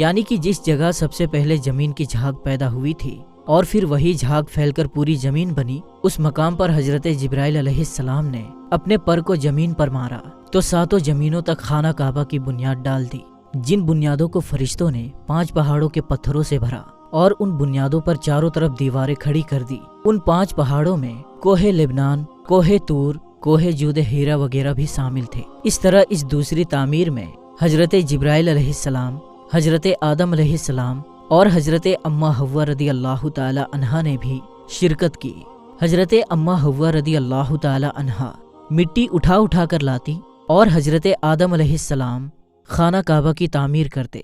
یعنی کہ جس جگہ سب سے پہلے زمین کی جھاگ پیدا ہوئی تھی اور پھر وہی جھاگ پھیل کر پوری زمین بنی، اس مقام پر حضرت جبرائیل علیہ السلام نے اپنے پر کو زمین پر مارا تو 7 زمینوں تک خانہ کعبہ کی بنیاد ڈال دی، جن بنیادوں کو فرشتوں نے 5 پہاڑوں کے پتھروں سے بھرا اور ان بنیادوں پر چاروں طرف دیواریں کھڑی کر دی۔ ان 5 پہاڑوں میں کوہ لبنان، کوہ طور، کوہ جود ہیرا وغیرہ بھی شامل تھے۔ اس طرح اس دوسری تعمیر میں حضرت جبرائیل علیہ السلام، حضرت آدم علیہ السلام اور حضرت اماں حوا رضی اللہ تعالی عنہا نے بھی شرکت کی۔ حضرت اماں حوا رضی اللہ تعالی عنہا مٹی اٹھا کر لاتی اور حضرت آدم علیہ السلام خانہ کعبہ کی تعمیر کرتے۔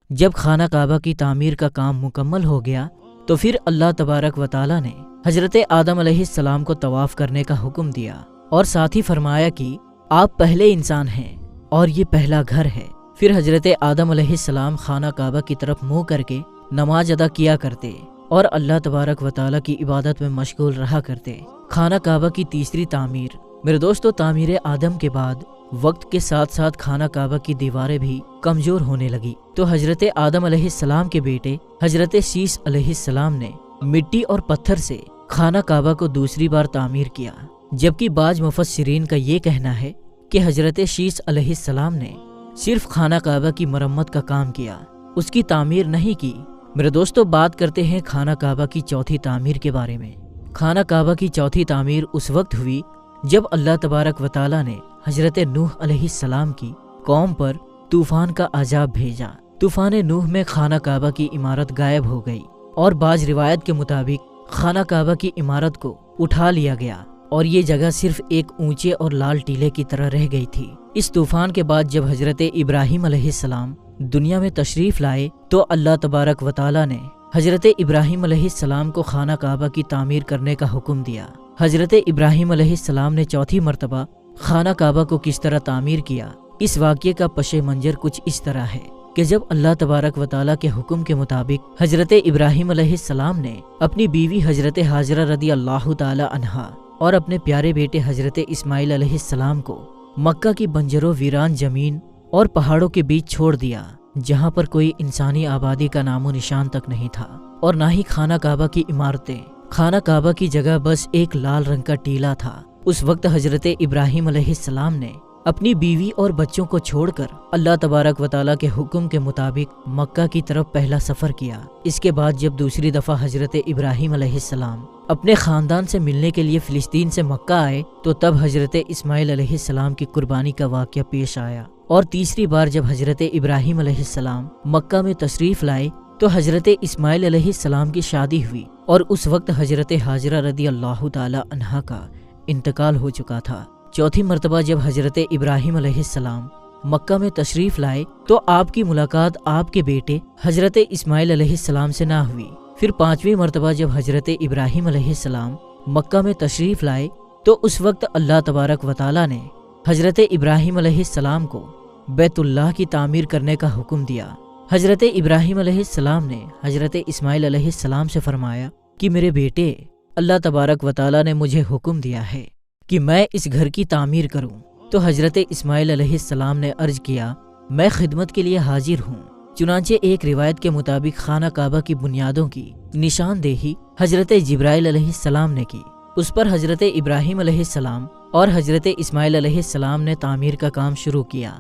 جب خانہ کعبہ کی تعمیر کا کام مکمل ہو گیا تو پھر اللہ تبارک و تعالی نے حضرت آدم علیہ السلام کو طواف کرنے کا حکم دیا اور ساتھ ہی فرمایا کہ آپ پہلے انسان ہیں اور یہ پہلا گھر ہے۔ پھر حضرت آدم علیہ السلام خانہ کعبہ کی طرف منہ کر کے نماز ادا کیا کرتے اور اللہ تبارک و تعالی کی عبادت میں مشغول رہا کرتے۔ خانہ کعبہ کی تیسری تعمیر، میرے دوستو، تعمیر آدم کے بعد وقت کے ساتھ ساتھ خانہ کعبہ کی دیواریں بھی کمزور ہونے لگی تو حضرت آدم علیہ السلام کے بیٹے حضرت شیش علیہ السلام نے مٹی اور پتھر سے خانہ کعبہ کو دوسری بار تعمیر کیا، جبکہ بعض مفسرین کا یہ کہنا ہے کہ حضرت شیش علیہ السلام نے صرف خانہ کعبہ کی مرمت کا کام کیا، اس کی تعمیر نہیں کی۔ میرے دوستو، بات کرتے ہیں خانہ کعبہ کی چوتھی تعمیر کے بارے میں۔ خانہ کعبہ کی چوتھی تعمیر اس وقت ہوئی جب اللہ تبارک و تعالی نے حضرت نوح علیہ السلام کی قوم پر طوفان کا عذاب بھیجا۔ طوفان نوح میں خانہ کعبہ کی عمارت غائب ہو گئی اور بعض روایت کے مطابق خانہ کعبہ کی عمارت کو اٹھا لیا گیا اور یہ جگہ صرف ایک اونچے اور لال ٹیلے کی طرح رہ گئی تھی۔ اس طوفان کے بعد جب حضرت ابراہیم علیہ السلام دنیا میں تشریف لائے تو اللہ تبارک و تعالی نے حضرت ابراہیم علیہ السلام کو خانہ کعبہ کی تعمیر کرنے کا حکم دیا۔ حضرت ابراہیم علیہ السلام نے چوتھی مرتبہ خانہ کعبہ کو کس طرح تعمیر کیا، اس واقعے کا پس منظر کچھ اس طرح ہے کہ جب اللہ تبارک و تعالی کے حکم کے مطابق حضرت ابراہیم علیہ السلام نے اپنی بیوی حضرت حاجرہ رضی اللہ تعالی عنہا اور اپنے پیارے بیٹے حضرت اسماعیل علیہ السلام کو مکہ کی بنجر و ویران زمین اور پہاڑوں کے بیچ چھوڑ دیا، جہاں پر کوئی انسانی آبادی کا نام و نشان تک نہیں تھا اور نہ ہی خانہ کعبہ کی عمارتیں۔ خانہ کعبہ کی جگہ بس ایک لال رنگ کا ٹیلا تھا۔ اس وقت حضرت ابراہیم علیہ السلام نے اپنی بیوی اور بچوں کو چھوڑ کر اللہ تبارک و تعالیٰ کے حکم کے مطابق مکہ کی طرف پہلا سفر کیا۔ اس کے بعد جب دوسری دفعہ حضرت ابراہیم علیہ السلام اپنے خاندان سے ملنے کے لیے فلسطین سے مکہ آئے تو تب حضرت اسماعیل علیہ السلام کی قربانی کا واقعہ پیش آیا، اور تیسری بار جب حضرت ابراہیم علیہ السلام مکہ میں تشریف لائے تو حضرت اسماعیل علیہ السلام کی شادی ہوئی اور اس وقت حضرت حاجرہ رضی اللہ تعالی عنہا کا انتقال ہو چکا تھا۔ چوتھی مرتبہ جب حضرت ابراہیم علیہ السلام مکہ میں تشریف لائے تو آپ کی ملاقات آپ کے بیٹے حضرت اسماعیل علیہ السلام سے نہ ہوئی۔ پھر پانچویں مرتبہ جب حضرت ابراہیم علیہ السلام مکہ میں تشریف لائے تو اس وقت اللہ تبارک و تعالی نے حضرت ابراہیم علیہ السلام کو بیت اللہ کی تعمیر کرنے کا حکم دیا۔ حضرت ابراہیم علیہ السلام نے حضرت اسماعیل علیہ السلام سے فرمایا کہ میرے بیٹے، اللہ تبارک و تعالی نے مجھے حکم دیا ہے کہ میں اس گھر کی تعمیر کروں۔ تو حضرت اسماعیل علیہ السلام نے عرض کیا، میں خدمت کے لیے حاضر ہوں۔ چنانچہ ایک روایت کے مطابق خانہ کعبہ کی بنیادوں کی نشاندہی حضرت جبرائیل علیہ السلام نے کی۔ اس پر حضرت ابراہیم علیہ السلام اور حضرت اسماعیل علیہ السلام نے تعمیر کا کام شروع کیا۔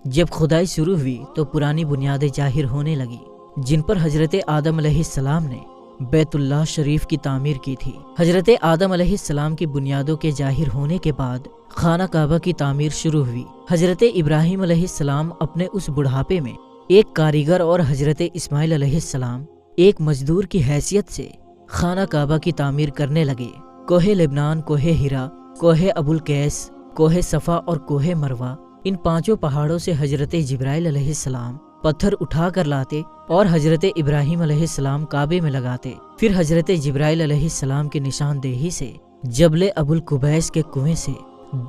جب کھدائی شروع ہوئی تو پرانی بنیادیں ظاہر ہونے لگی جن پر حضرت آدم علیہ السلام نے بیت اللہ شریف کی تعمیر کی تھی۔ حضرت آدم علیہ السلام کی بنیادوں کے ظاہر ہونے کے بعد خانہ کعبہ کی تعمیر شروع ہوئی۔ حضرت ابراہیم علیہ السلام اپنے اس بڑھاپے میں ایک کاریگر اور حضرت اسماعیل علیہ السلام ایک مزدور کی حیثیت سے خانہ کعبہ کی تعمیر کرنے لگے۔ کوہ لبنان، کوہ ہیرا، کوہ ابوالقیس، کوہ صفا اور کوہ مروہ، ان پانچوں پہاڑوں سے حضرت جبرائیل علیہ السلام پتھر اٹھا کر لاتے اور حضرت ابراہیم علیہ السلام کعبے میں لگاتے۔ پھر حضرت جبرائیل علیہ السلام کی نشاندہی سے جبل ابوالقبیس کے کنویں سے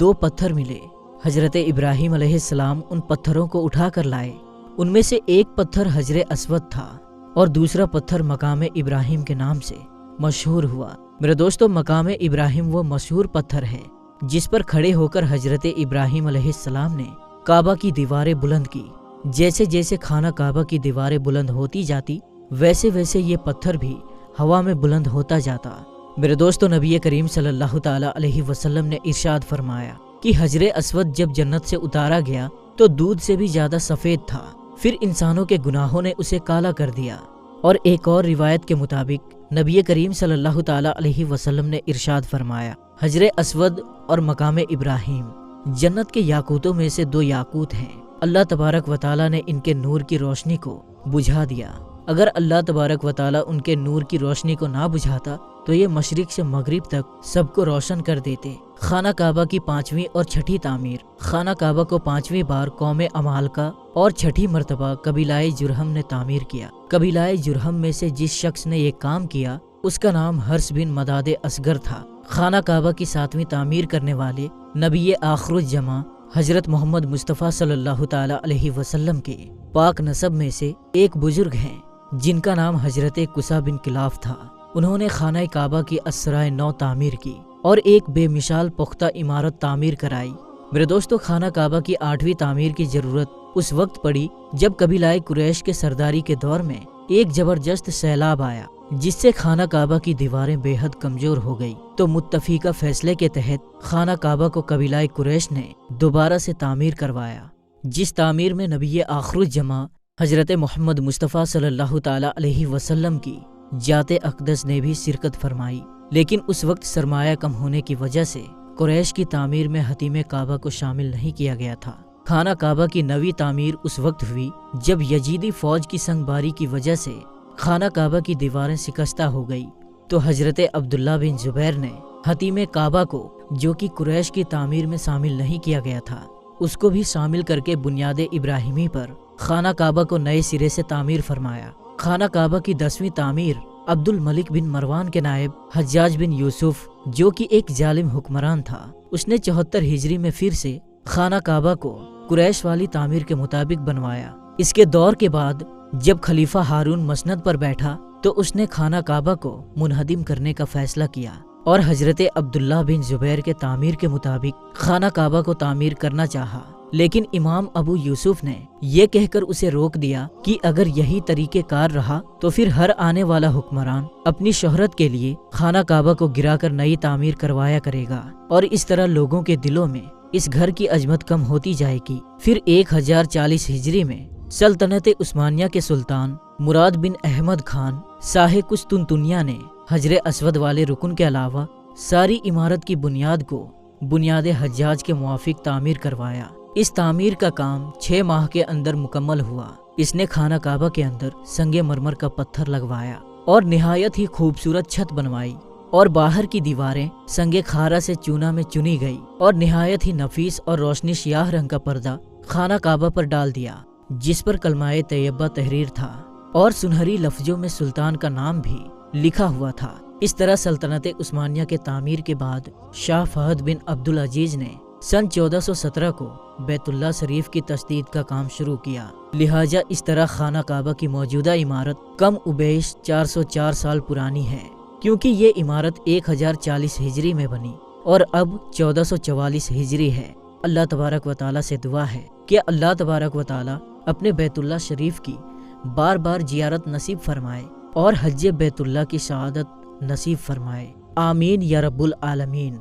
2 پتھر ملے۔ حضرت ابراہیم علیہ السلام ان پتھروں کو اٹھا کر لائے۔ ان میں سے ایک پتھر حجر اسود تھا اور دوسرا پتھر مقام ابراہیم کے نام سے مشہور ہوا۔ میرے دوستو، مقام ابراہیم وہ مشہور پتھر ہے جس پر کھڑے ہو کر حضرت ابراہیم علیہ السلام نے کعبہ کی دیواریں بلند کی جیسے جیسے خانہ کعبہ کی دیواریں بلند ہوتی جاتی ویسے ویسے یہ پتھر بھی ہوا میں بلند ہوتا جاتا۔ میرے دوستو، نبی کریم صلی اللہ تعالی علیہ وسلم نے ارشاد فرمایا کہ حجر اسود جب جنت سے اتارا گیا تو دودھ سے بھی زیادہ سفید تھا، پھر انسانوں کے گناہوں نے اسے کالا کر دیا۔ اور ایک اور روایت کے مطابق نبی کریم صلی اللہ تعالی علیہ وسلم نے ارشاد فرمایا، حجر اسود اور مقام ابراہیم جنت کے یاقوتوں میں سے 2 یاقوت ہیں، اللہ تبارک و تعالی نے ان کے نور کی روشنی کو بجھا دیا۔ اگر اللہ تبارک و تعالی ان کے نور کی روشنی کو نہ بجھاتا تو یہ مشرق سے مغرب تک سب کو روشن کر دیتے۔ خانہ کعبہ کی 5ویں اور 6ٹھی تعمیر۔ خانہ کعبہ کو 5ویں بار قوم عمالقہ اور 6ٹھی مرتبہ قبیلہ جرہم نے تعمیر کیا۔ قبیلہ جرہم میں سے جس شخص نے یہ کام کیا اس کا نام حرس بن مداد اصغر تھا۔ خانہ کعبہ کی 7ویں تعمیر کرنے والے نبی آخر الزماں حضرت محمد مصطفیٰ صلی اللہ تعالی علیہ وسلم کے پاک نسب میں سے ایک بزرگ ہیں جن کا نام حضرت قصہ بن کلاف تھا۔ انہوں نے خانہ کعبہ کی اسرائے نو تعمیر کی اور ایک بے مثال پختہ عمارت تعمیر کرائی۔ میرے دوستو، خانہ کعبہ کی 8ویں تعمیر کی ضرورت اس وقت پڑی جب قبیلہ قریش کے سرداری کے دور میں ایک زبردست سیلاب آیا جس سے خانہ کعبہ کی دیواریں بے حد کمزور ہو گئی، تو متفقہ فیصلے کے تحت خانہ کعبہ کو قبیلہ قریش نے دوبارہ سے تعمیر کروایا، جس تعمیر میں نبی آخر الزماں حضرت محمد مصطفیٰ صلی اللہ تعالی علیہ وسلم کی ذات اقدس نے بھی شرکت فرمائی۔ لیکن اس وقت سرمایہ کم ہونے کی وجہ سے قریش کی تعمیر میں حتیم کعبہ کو شامل نہیں کیا گیا تھا۔ خانہ کعبہ کی 9ویں تعمیر اس وقت ہوئی جب یزیدی فوج کی سنگباری کی وجہ سے خانہ کعبہ کی دیواریں شکستہ ہو گئی، تو حضرت عبداللہ بن زبیر نے حتیم کعبہ کو، جو کہ قریش کی تعمیر میں شامل نہیں کیا گیا تھا، اس کو بھی شامل کر کے بنیاد ابراہیمی پر خانہ کعبہ کو نئے سرے سے تعمیر فرمایا۔ خانہ کعبہ کی 10ویں تعمیر عبد الملک بن مروان کے نائب حجاج بن یوسف، جو کہ ایک ظالم حکمران تھا، اس نے 74 ہجری میں پھر سے خانہ کعبہ کو قریش والی تعمیر کے مطابق بنوایا۔ اس کے دور کے بعد جب خلیفہ ہارون مسند پر بیٹھا تو اس نے خانہ کعبہ کو منہدم کرنے کا فیصلہ کیا اور حضرت عبداللہ بن زبیر کے تعمیر کے مطابق خانہ کعبہ کو تعمیر کرنا چاہا، لیکن امام ابو یوسف نے یہ کہہ کر اسے روک دیا کہ اگر یہی طریقہ کار رہا تو پھر ہر آنے والا حکمران اپنی شہرت کے لیے خانہ کعبہ کو گرا کر نئی تعمیر کروایا کرے گا اور اس طرح لوگوں کے دلوں میں اس گھر کی عظمت کم ہوتی جائے گی۔ پھر 1040 ہجری میں سلطنت عثمانیہ کے سلطان مراد بن احمد خان شاہ قسطنطنیہ نے حجر اسود والے رکن کے علاوہ ساری عمارت کی بنیاد کو بنیاد حجاج کے موافق تعمیر کروایا۔ اس تعمیر کا کام 6 ماہ کے اندر مکمل ہوا۔ اس نے خانہ کعبہ کے اندر سنگ مرمر کا پتھر لگوایا اور نہایت ہی خوبصورت چھت بنوائی، اور باہر کی دیواریں سنگ خارا سے چونا میں چنی گئی، اور نہایت ہی نفیس اور روشنی سیاہ رنگ کا پردہ خانہ کعبہ پر ڈال دیا جس پر کلمہ طیبہ تحریر تھا اور سنہری لفظوں میں سلطان کا نام بھی لکھا ہوا تھا۔ اس طرح سلطنت عثمانیہ کے تعمیر کے بعد شاہ فہد بن عبدالعزیز نے سن 1417 کو بیت اللہ شریف کی تسدید کا کام شروع کیا، لہٰذا اس طرح خانہ کعبہ کی موجودہ عمارت کم و بیش 404 سال پرانی ہے، کیونکہ یہ عمارت 1040 ہجری میں بنی اور اب 1444 ہجری ہے۔ اللہ تبارک و تعالیٰ سے دعا ہے کہ اللہ تبارک و تعالیٰ اپنے بیت اللہ شریف کی بار بار زیارت نصیب فرمائے اور حج بیت اللہ کی سعادت نصیب فرمائے، آمین یا رب العالمین۔